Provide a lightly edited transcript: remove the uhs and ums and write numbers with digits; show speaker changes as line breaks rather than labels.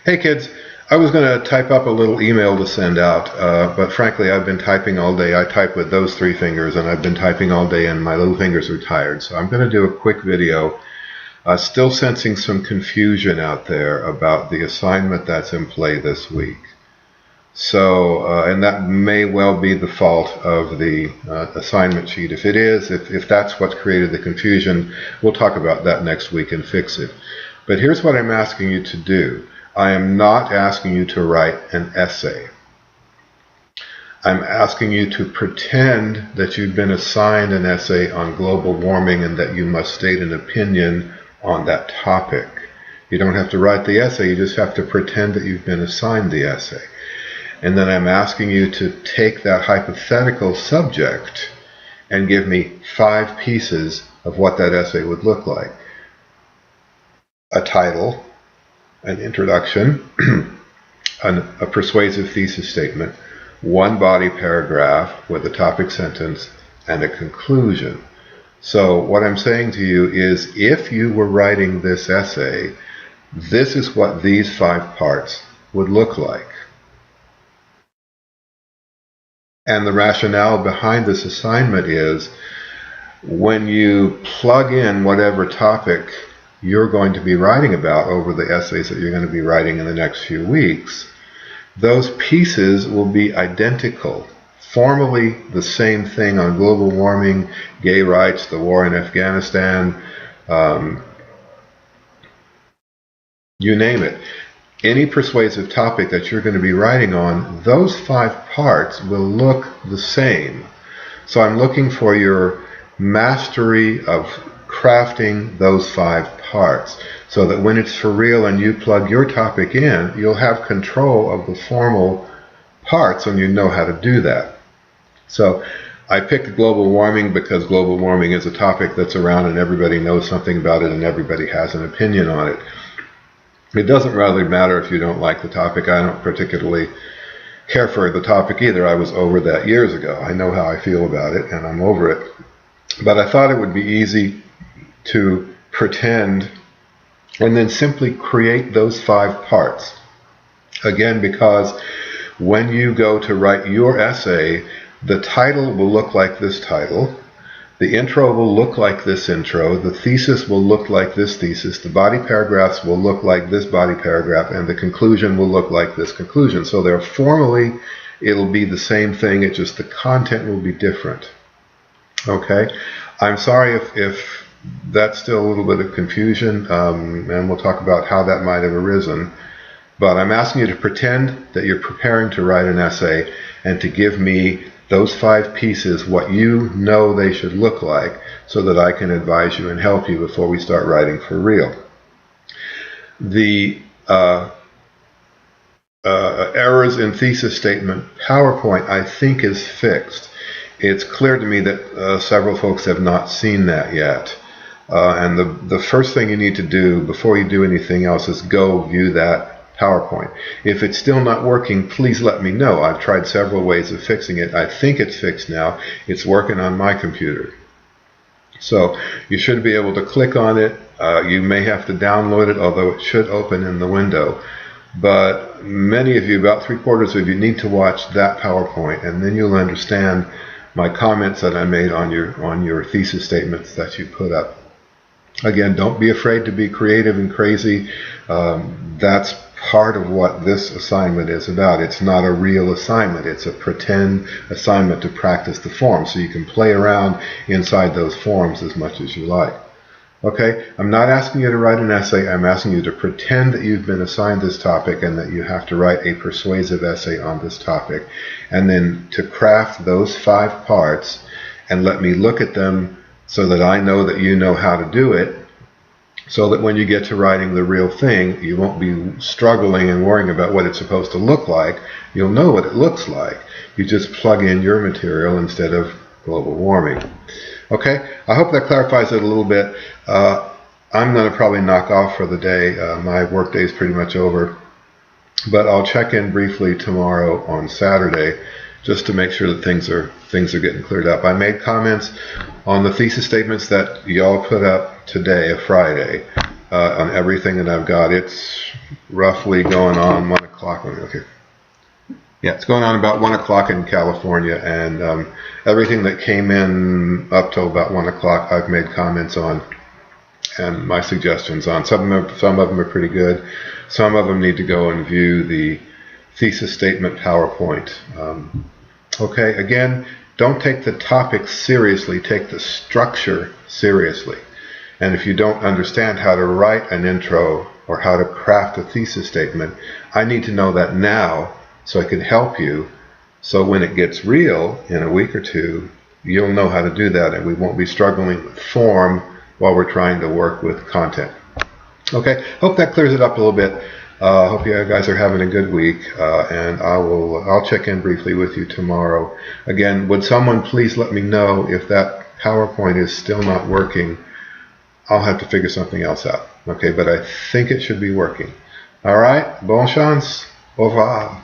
Hey kids, I was going to type up a little email to send out, but frankly I've been typing all day. I type with those three fingers and I've been typing all day and my little fingers are tired. So I'm going to do a quick video. Still sensing some confusion out there about the assignment that's in play this week. So, and that may well be the fault of the assignment sheet. If it is, if that's what created the confusion, we'll talk about that next week and fix it. But here's what I'm asking you to do. I am not asking you to write an essay. I'm asking you to pretend that you've been assigned an essay on global warming and that you must state an opinion on that topic. You don't have to write the essay, you just have to pretend that you've been assigned the essay. And then I'm asking you to take that hypothetical subject and give me 5 pieces of what that essay would look like. A title, an introduction, a persuasive thesis statement, 1 body paragraph with a topic sentence, and a conclusion. So what I'm saying to you is, if you were writing this essay, this is what these 5 parts would look like. And the rationale behind this assignment is, when you plug in whatever topic you're going to be writing about over the essays that you're going to be writing in the next few weeks, those pieces will be identical, formally the same thing on global warming, gay rights, the war in Afghanistan, you name it. Any persuasive topic that you're going to be writing on, those 5 parts will look the same. So I'm looking for your mastery of crafting those 5 parts so that when it's for real and you plug your topic in, you'll have control of the formal parts and you know how to do that. So I picked global warming because global warming is a topic that's around and everybody knows something about it and everybody has an opinion on it. It doesn't really matter if you don't like the topic. I don't particularly care for the topic either. I was over that years ago. I know how I feel about it and I'm over it. But I thought it would be easy to pretend and then simply create those 5 parts. Again, because when you go to write your essay, the title will look like this title, the intro will look like this intro, the thesis will look like this thesis, the body paragraphs will look like this body paragraph, and the conclusion will look like this conclusion. So they're formally, it'll be the same thing, it's just the content will be different. Okay? I'm sorry if that's still a little bit of confusion, and we'll talk about how that might have arisen. But I'm asking you to pretend that you're preparing to write an essay and to give me those 5 pieces, what you know they should look like, so that I can advise you and help you before we start writing for real. The errors in thesis statement PowerPoint, I think, is fixed. It's clear to me that several folks have not seen that yet. And the first thing you need to do before you do anything else is go view that PowerPoint. If it's still not working, please let me know. I've tried several ways of fixing it. I think it's fixed now. It's working on my computer. So you should be able to click on it. You may have to download it, although it should open in the window. But many of you, about 3/4 of you, need to watch that PowerPoint, and then you'll understand my comments that I made on your thesis statements that you put up. Again, don't be afraid to be creative and crazy. That's part of what this assignment is about. It's not a real assignment. It's a pretend assignment to practice the form, so you can play around inside those forms as much as you like. Okay? I'm not asking you to write an essay. I'm asking you to pretend that you've been assigned this topic and that you have to write a persuasive essay on this topic, and then to craft those 5 parts and let me look at them so that I know that you know how to do it, so that when you get to writing the real thing, you won't be struggling and worrying about what it's supposed to look like. You'll know what it looks like. You just plug in your material instead of global warming. Okay, I hope that clarifies it a little bit. I'm going to probably knock off for the day. My work day is pretty much over. But I'll check in briefly tomorrow on Saturday just to make sure that things are getting cleared up. I made comments on the thesis statements that y'all put up today, Friday. on everything that I've got. It's roughly going on 1 o'clock. Okay. Yeah, it's going on about 1 o'clock in California, and everything that came in up till about 1 o'clock I've made comments on and my suggestions on. Some of them are pretty good. Some of them need to go and view the thesis statement PowerPoint. Okay, again, don't take the topic seriously, take the structure seriously. And if you don't understand how to write an intro or how to craft a thesis statement, I need to know that now so I can help you. So when it gets real in a week or two, you'll know how to do that, and we won't be struggling with form while we're trying to work with content. Okay, hope that clears it up a little bit. Hope you guys are having a good week, and I'll check in briefly with you tomorrow. Again, would someone please let me know if that PowerPoint is still not working? I'll have to figure something else out. Okay, but I think it should be working. All right, bonne chance. Au revoir.